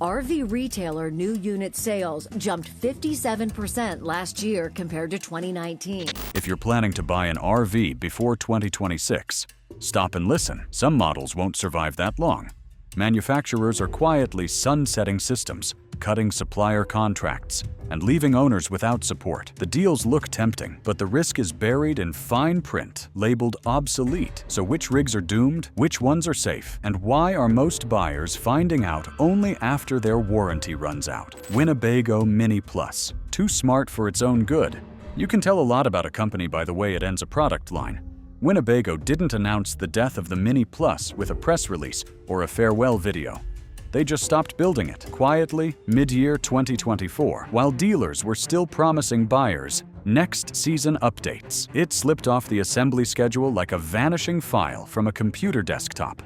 R-vee retailer new unit sales jumped 57% last year compared to 2019. If you're planning to buy an R-vee before 2026, stop and listen. Some models won't survive that long. Manufacturers are quietly sunsetting systems, cutting supplier contracts, and leaving owners without support. The deals look tempting, but the risk is buried in fine print, labeled obsolete. So which rigs are doomed? Which ones are safe? And why are most buyers finding out only after their warranty runs out? Winnebago Mini Plus. Too smart for its own good. You can tell a lot about a company by the way it ends a product line. Winnebago didn't announce the death of the Mini Plus with a press release or a farewell video. They just stopped building it quietly mid-year 2024, while dealers were still promising buyers next season updates. It slipped off the assembly schedule like a vanishing file from a computer desktop.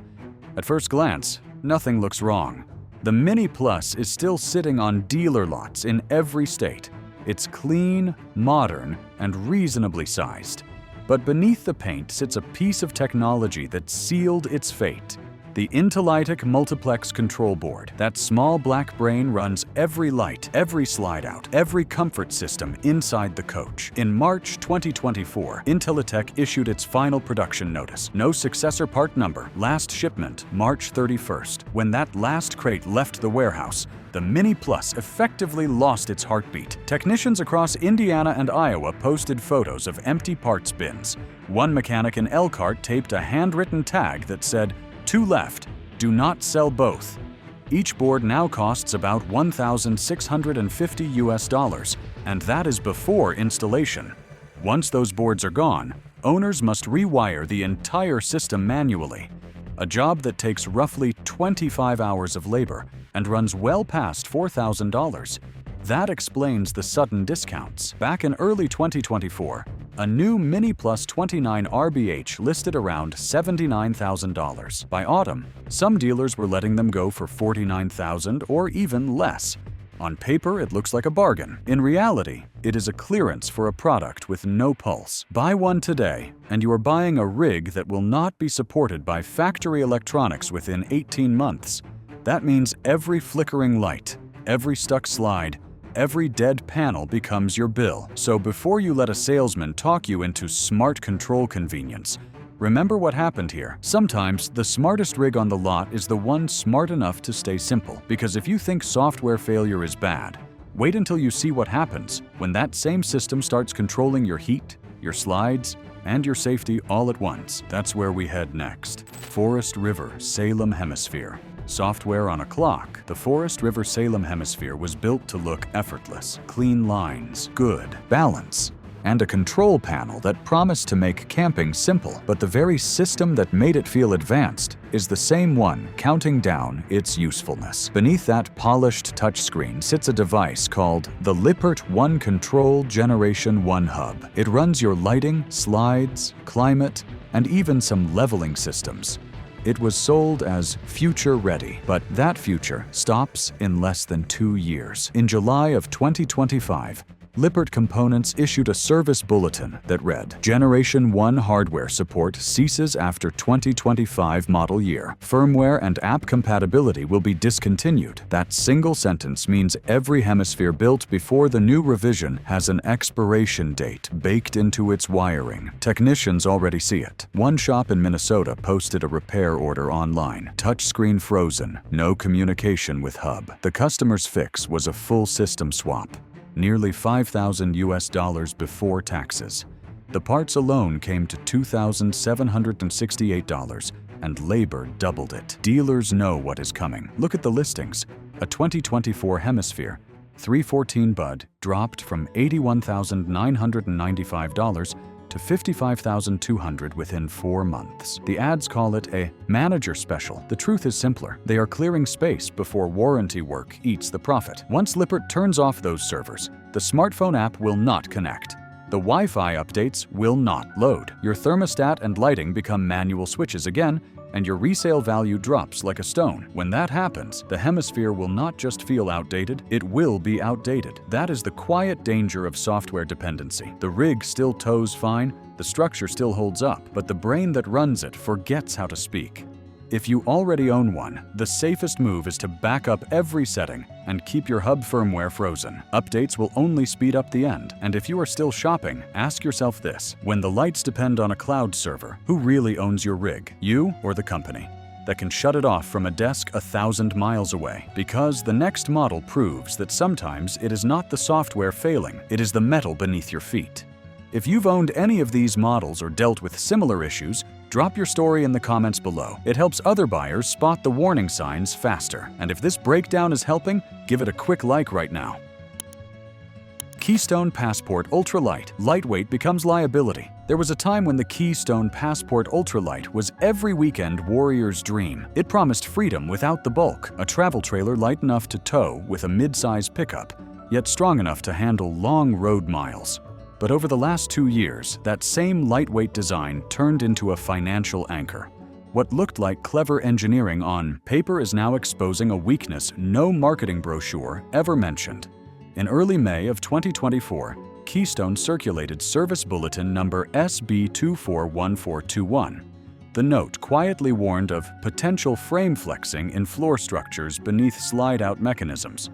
At first glance, nothing looks wrong. The Mini Plus is still sitting on dealer lots in every state. It's clean, modern, and reasonably sized. But beneath the paint sits a piece of technology that sealed its fate. The Intellitic Multiplex Control Board. That small black brain runs every light, every slide-out, every comfort system inside the coach. In March 2024, Intellitek issued its final production notice. No successor part number. Last shipment, March 31st. When that last crate left the warehouse, the Mini Plus effectively lost its heartbeat. Technicians across Indiana and Iowa posted photos of empty parts bins. One mechanic in Elkhart taped a handwritten tag that said, "To left, do not sell both." Each board now costs about $1,650 and that is before installation. Once those boards are gone, owners must rewire the entire system manually. A job that takes roughly 25 hours of labor and runs well past $4,000. That explains the sudden discounts. Back in early 2024, a new Mini Plus 29 RBH listed around $79,000. By autumn, some dealers were letting them go for $49,000 or even less. On paper, it looks like a bargain. In reality, it is a clearance for a product with no pulse. Buy one today, and you are buying a rig that will not be supported by factory electronics within 18 months. That means every flickering light, every stuck slide, every dead panel becomes your bill. So before you let a salesman talk you into smart control convenience, remember what happened here. Sometimes the smartest rig on the lot is the one smart enough to stay simple. Because if you think software failure is bad, wait until you see what happens when that same system starts controlling your heat, your slides, and your safety all at once. That's where we head next. Forest River Salem Hemisphere. Software on a clock. The Forest River Salem Hemisphere was built to look effortless. Clean lines, good balance, and a control panel that promised to make camping simple. But the very system that made it feel advanced is the same one counting down its usefulness. Beneath that polished touchscreen sits a device called the Lippert One Control Generation 1 Hub. It runs your lighting, slides, climate, and even some leveling systems. It was sold as future-ready, but that future stops in less than 2 years. In July of 2025, Lippert Components issued a service bulletin that read, "Generation 1 hardware support ceases after 2025 model year. Firmware and app compatibility will be discontinued." That single sentence means every hemisphere built before the new revision has an expiration date baked into its wiring. Technicians already see it. One shop in Minnesota posted a repair order online. Touchscreen frozen, no communication with hub. The customer's fix was a full system swap. Nearly $5,000 before taxes. The parts alone came to $2,768, and labor doubled it. Dealers know what is coming. Look at the listings. A 2024 Hemisphere 314 Bud dropped from $81,995 to $55,200 within 4 months. The ads call it a manager special. The truth is simpler. They are clearing space before warranty work eats the profit. Once Lippert turns off those servers, the smartphone app will not connect. The Wi-Fi updates will not load. Your thermostat and lighting become manual switches again, and your resale value drops like a stone. When that happens, the Hemisphere will not just feel outdated, it will be outdated. That is the quiet danger of software dependency. The rig still tows fine, the structure still holds up, but the brain that runs it forgets how to speak. If you already own one, the safest move is to back up every setting and keep your hub firmware frozen. Updates will only speed up the end, and if you are still shopping, ask yourself this: when the lights depend on a cloud server, who really owns your rig, you or the company that can shut it off from a desk 1,000 miles away? Because the next model proves that sometimes it is not the software failing, it is the metal beneath your feet. If you've owned any of these models or dealt with similar issues, drop your story in the comments below. It helps other buyers spot the warning signs faster. And if this breakdown is helping, give it a quick like right now. Keystone Passport Ultralight. Lightweight becomes liability. There was a time when the Keystone Passport Ultralight was every weekend warrior's dream. It promised freedom without the bulk, a travel trailer light enough to tow with a mid-size pickup, yet strong enough to handle long road miles. But over the last 2 years, that same lightweight design turned into a financial anchor. What looked like clever engineering on paper is now exposing a weakness no marketing brochure ever mentioned. In early May of 2024, Keystone circulated Service Bulletin number SB241421. The note quietly warned of potential frame flexing in floor structures beneath slide-out mechanisms.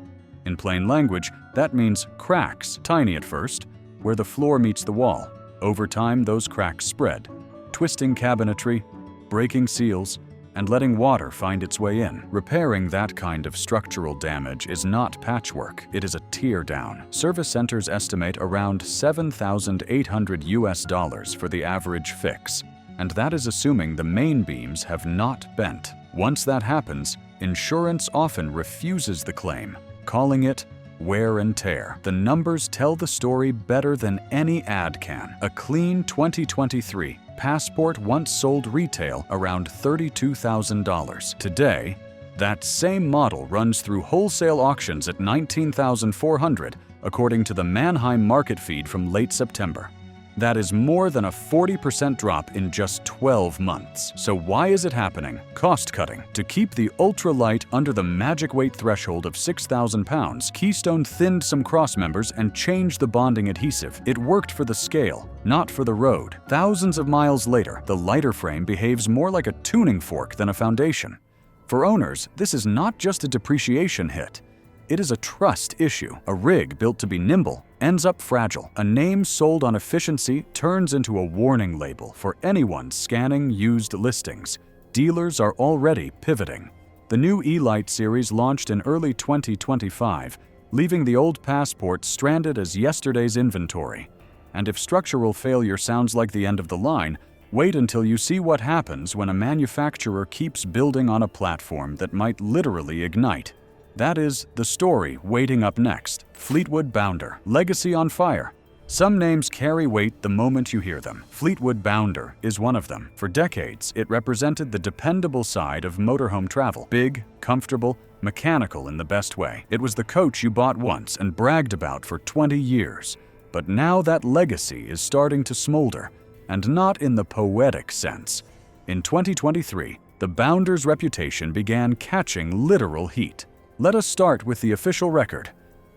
In plain language, that means cracks, tiny at first, where the floor meets the wall. Over time, those cracks spread, twisting cabinetry, breaking seals, and letting water find its way in. Repairing that kind of structural damage is not patchwork, it is a tear down. Service centers estimate around $7,800 for the average fix, and that is assuming the main beams have not bent. Once that happens, insurance often refuses the claim, calling it wear and tear. The numbers tell the story better than any ad can. A clean 2023 Passport once sold retail around $32,000. Today, that same model runs through wholesale auctions at $19,400, according to the Mannheim market feed from late September. That is more than a 40% drop in just 12 months. So why is it happening? Cost cutting. To keep the ultralight under the magic weight threshold of 6,000 pounds, Keystone thinned some cross members and changed the bonding adhesive. It worked for the scale, not for the road. Thousands of miles later, the lighter frame behaves more like a tuning fork than a foundation. For owners, this is not just a depreciation hit. It is a trust issue. A rig built to be nimble ends up fragile. A name sold on efficiency turns into a warning label for anyone scanning used listings. Dealers are already pivoting. The new E-Lite series launched in early 2025, leaving the old Passport stranded as yesterday's inventory. And if structural failure sounds like the end of the line, wait until you see what happens when a manufacturer keeps building on a platform that might literally ignite. That is the story waiting up next. Fleetwood Bounder, legacy on fire. Some names carry weight the moment you hear them. Fleetwood Bounder is one of them. For decades, it represented the dependable side of motorhome travel. Big, comfortable, mechanical in the best way. It was the coach you bought once and bragged about for 20 years. But now that legacy is starting to smolder, and not in the poetic sense. In 2023, the Bounder's reputation began catching literal heat. Let us start with the official record.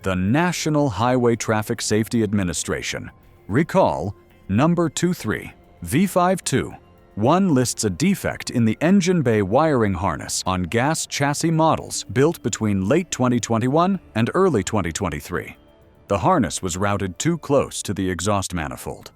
The National Highway Traffic Safety Administration. Recall number 23, V52. Lists a defect in the engine bay wiring harness on gas chassis models built between late 2021 and early 2023. The harness was routed too close to the exhaust manifold.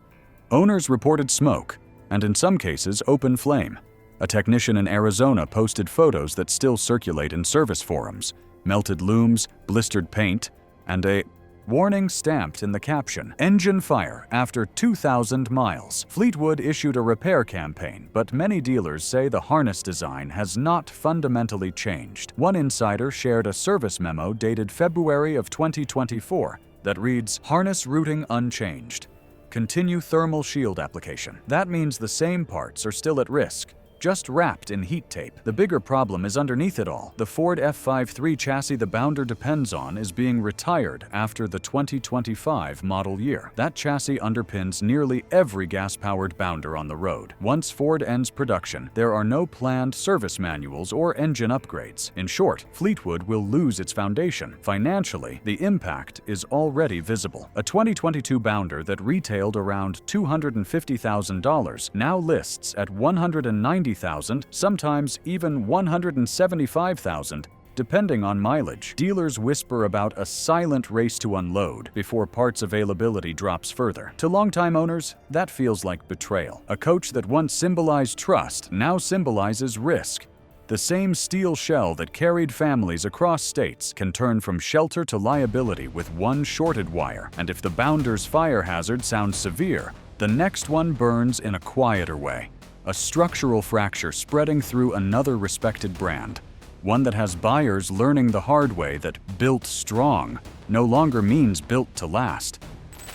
Owners reported smoke, and in some cases open flame. A technician in Arizona posted photos that still circulate in service forums. Melted looms, blistered paint, and a warning stamped in the caption, engine fire after 2,000 miles. Fleetwood issued a repair campaign, but many dealers say the harness design has not fundamentally changed. One insider shared a service memo dated February of 2024 that reads, harness routing unchanged. Continue thermal shield application. That means the same parts are still at risk, just wrapped in heat tape. The bigger problem is underneath it all. The Ford F53 chassis the Bounder depends on is being retired after the 2025 model year. That chassis underpins nearly every gas-powered Bounder on the road. Once Ford ends production, there are no planned service manuals or engine upgrades. In short, Fleetwood will lose its foundation. Financially, the impact is already visible. A 2022 Bounder that retailed around $250,000 now lists at $190,000 $90,000, sometimes even $175,000, depending on mileage. Dealers whisper about a silent race to unload before parts availability drops further. To longtime owners, that feels like betrayal. A coach that once symbolized trust now symbolizes risk. The same steel shell that carried families across states can turn from shelter to liability with one shorted wire, and if the bounder's fire hazard sounds severe, the next one burns in a quieter way. A structural fracture spreading through another respected brand. One that has buyers learning the hard way that built strong no longer means built to last.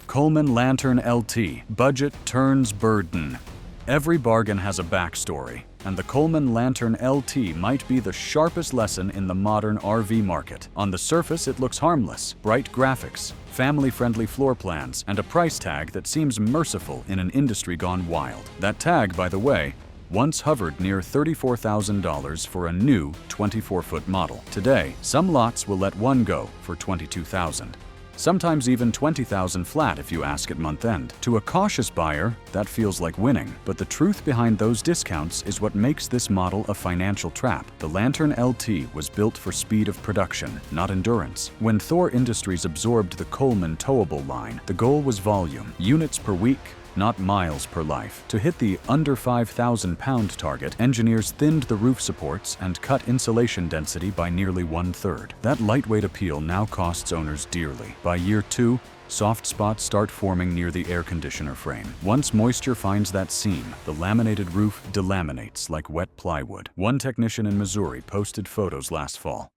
Coleman Lantern LT, budget turns burden. Every bargain has a backstory, and the Coleman Lantern LT might be the sharpest lesson in the modern R-vee market. On the surface, it looks harmless. Bright graphics, family-friendly floor plans, and a price tag that seems merciful in an industry gone wild. That tag, by the way, once hovered near $34,000 for a new 24-foot model. Today, some lots will let one go for $22,000. Sometimes even $20,000 flat if you ask at month end. To a cautious buyer, that feels like winning. But the truth behind those discounts is what makes this model a financial trap. The Lantern LT was built for speed of production, not endurance. When Thor Industries absorbed the Coleman towable line, the goal was volume, units per week, not miles per life. To hit the under 5,000 pound target, engineers thinned the roof supports and cut insulation density by nearly 1/3. That lightweight appeal now costs owners dearly. By year 2, soft spots start forming near the air conditioner frame. Once moisture finds that seam, the laminated roof delaminates like wet plywood. One technician in Missouri posted photos last fall.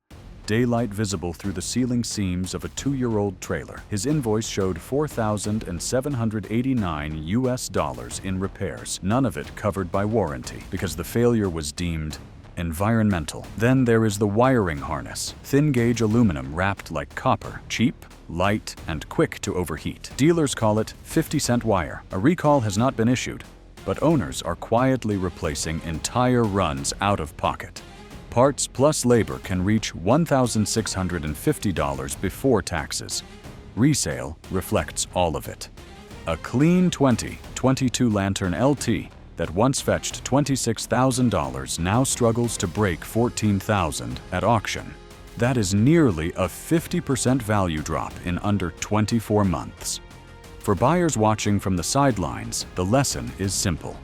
Daylight visible through the ceiling seams of a 2-year-old trailer. His invoice showed $4,789 in repairs, none of it covered by warranty, because the failure was deemed environmental. Then there is the wiring harness, thin-gauge aluminum wrapped like copper, cheap, light, and quick to overheat. Dealers call it 50-cent wire. A recall has not been issued, but owners are quietly replacing entire runs out of pocket. Parts plus labor can reach $1,650 before taxes. Resale reflects all of it. A clean 2022 Lantern LT that once fetched $26,000 now struggles to break $14,000 at auction. That is nearly a 50% value drop in under 24 months. For buyers watching from the sidelines, the lesson is simple.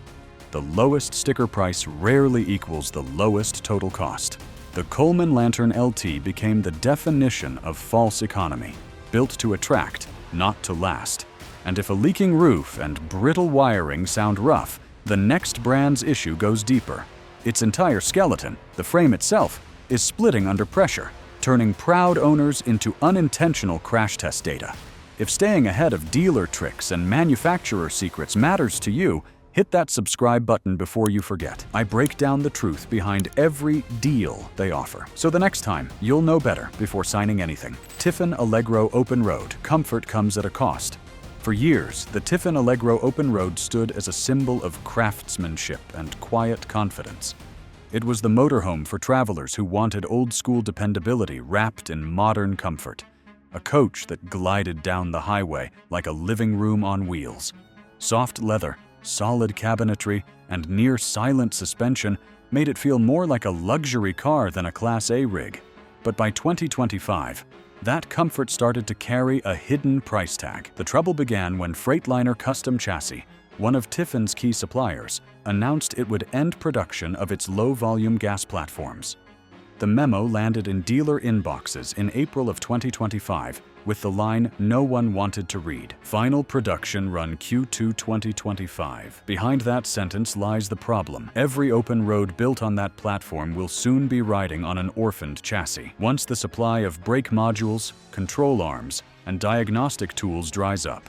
The lowest sticker price rarely equals the lowest total cost. The Coleman Lantern LT became the definition of false economy, built to attract, not to last. And if a leaking roof and brittle wiring sound rough, the next brand's issue goes deeper. Its entire skeleton, the frame itself, is splitting under pressure, turning proud owners into unintentional crash test data. If staying ahead of dealer tricks and manufacturer secrets matters to you, hit that subscribe button before you forget. I break down the truth behind every deal they offer. So the next time, you'll know better before signing anything. Tiffin Allegro Open Road. Comfort comes at a cost. For years, the Tiffin Allegro Open Road stood as a symbol of craftsmanship and quiet confidence. It was the motorhome for travelers who wanted old-school dependability wrapped in modern comfort. A coach that glided down the highway like a living room on wheels. Soft leather, solid cabinetry, and near-silent suspension made it feel more like a luxury car than a Class A rig. But by 2025, that comfort started to carry a hidden price tag. The trouble began when Freightliner Custom Chassis, one of Tiffin's key suppliers, announced it would end production of its low-volume gas platforms. The memo landed in dealer inboxes in April of 2025 with the line no one wanted to read. Final production run Q2 2025. Behind that sentence lies the problem. Every open road built on that platform will soon be riding on an orphaned chassis. Once the supply of brake modules, control arms, and diagnostic tools dries up,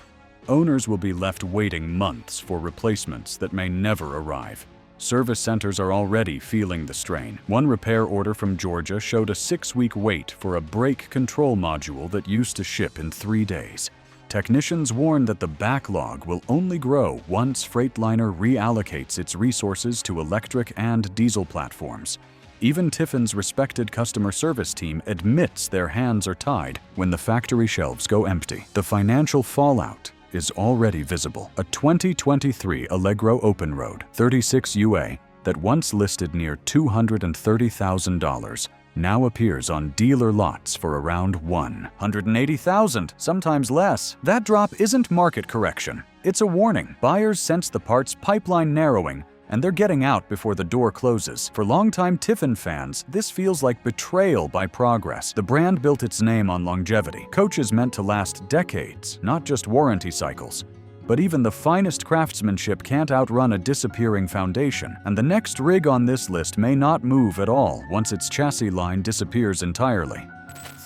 owners will be left waiting months for replacements that may never arrive. Service centers are already feeling the strain. One repair order from Georgia showed a 6-week wait for a brake control module that used to ship in 3 days. Technicians warn that the backlog will only grow once Freightliner reallocates its resources to electric and diesel platforms. Even Tiffin's respected customer service team admits their hands are tied when the factory shelves go empty. The financial fallout is already visible. A 2023 Allegro Open Road, 36 UA, that once listed near $230,000 now appears on dealer lots for around $180,000, sometimes less. That drop isn't market correction. It's a warning. Buyers sense the parts pipeline narrowing, and they're getting out before the door closes. For longtime Tiffin fans, this feels like betrayal by progress. The brand built its name on longevity. Coaches meant to last decades, not just warranty cycles. But even the finest craftsmanship can't outrun a disappearing foundation, and the next rig on this list may not move at all once its chassis line disappears entirely.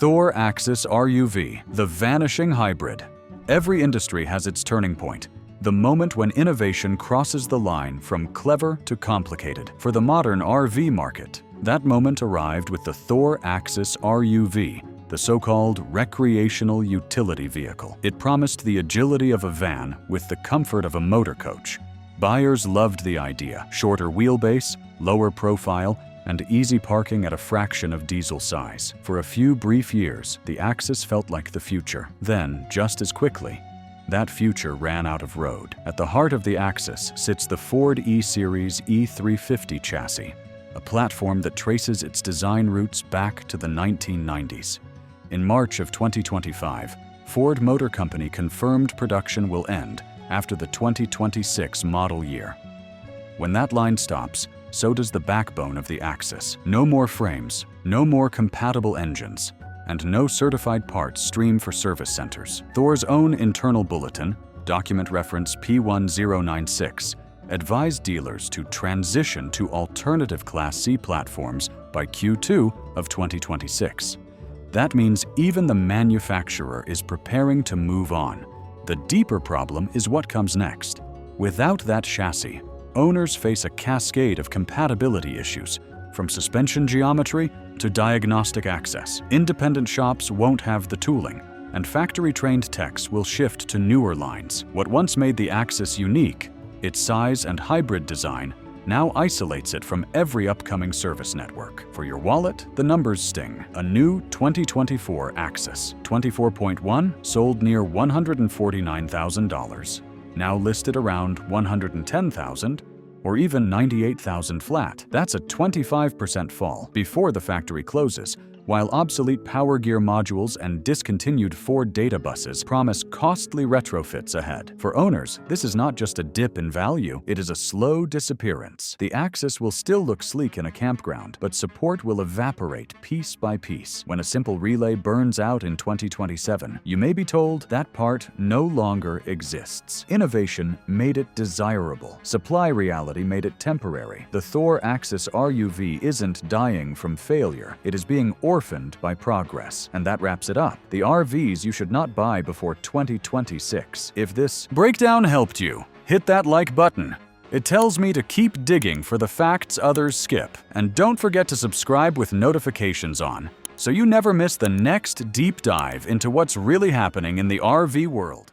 Thor Axis R-vee, the vanishing hybrid. Every industry has its turning point. The moment when innovation crosses the line from clever to complicated. For the modern R-vee market, that moment arrived with the Thor Axis R-vee, the so-called recreational utility vehicle. It promised the agility of a van with the comfort of a motor coach. Buyers loved the idea: shorter wheelbase, lower profile, and easy parking at a fraction of diesel size. For a few brief years, the Axis felt like the future. Then, just as quickly, that future ran out of road. At the heart of the Axis sits the Ford E-Series E350 chassis, a platform that traces its design roots back to the 1990s. In March of 2025, Ford Motor Company confirmed production will end after the 2026 model year. When that line stops, so does the backbone of the Axis. No more frames, no more compatible engines, and no certified parts stream for service centers. Thor's own internal bulletin, document reference P1096, advised dealers to transition to alternative Class C platforms by Q2 of 2026. That means even the manufacturer is preparing to move on. The deeper problem is what comes next. Without that chassis, owners face a cascade of compatibility issues, from suspension geometry to diagnostic access. Independent shops won't have the tooling, and factory-trained techs will shift to newer lines. What once made the Axis unique, its size and hybrid design, now isolates it from every upcoming service network. For your wallet, the numbers sting. A new 2024 Axis 24.1 sold near $149,000, now listed around $110,000 or even $98,000 flat. That's a 25% fall before the factory closes, while obsolete power gear modules and discontinued Ford data buses promise costly retrofits ahead. For owners, this is not just a dip in value, it is a slow disappearance. The Axis will still look sleek in a campground, but support will evaporate piece by piece. When a simple relay burns out in 2027, you may be told that part no longer exists. Innovation made it desirable. Supply reality made it temporary. The Thor Axis R-vee isn't dying from failure. It is being orphaned by progress. And that wraps it up. The R-vees you should not buy before 2026. If this breakdown helped you, hit that like button. It tells me to keep digging for the facts others skip. And don't forget to subscribe with notifications on, so you never miss the next deep dive into what's really happening in the R-vee world.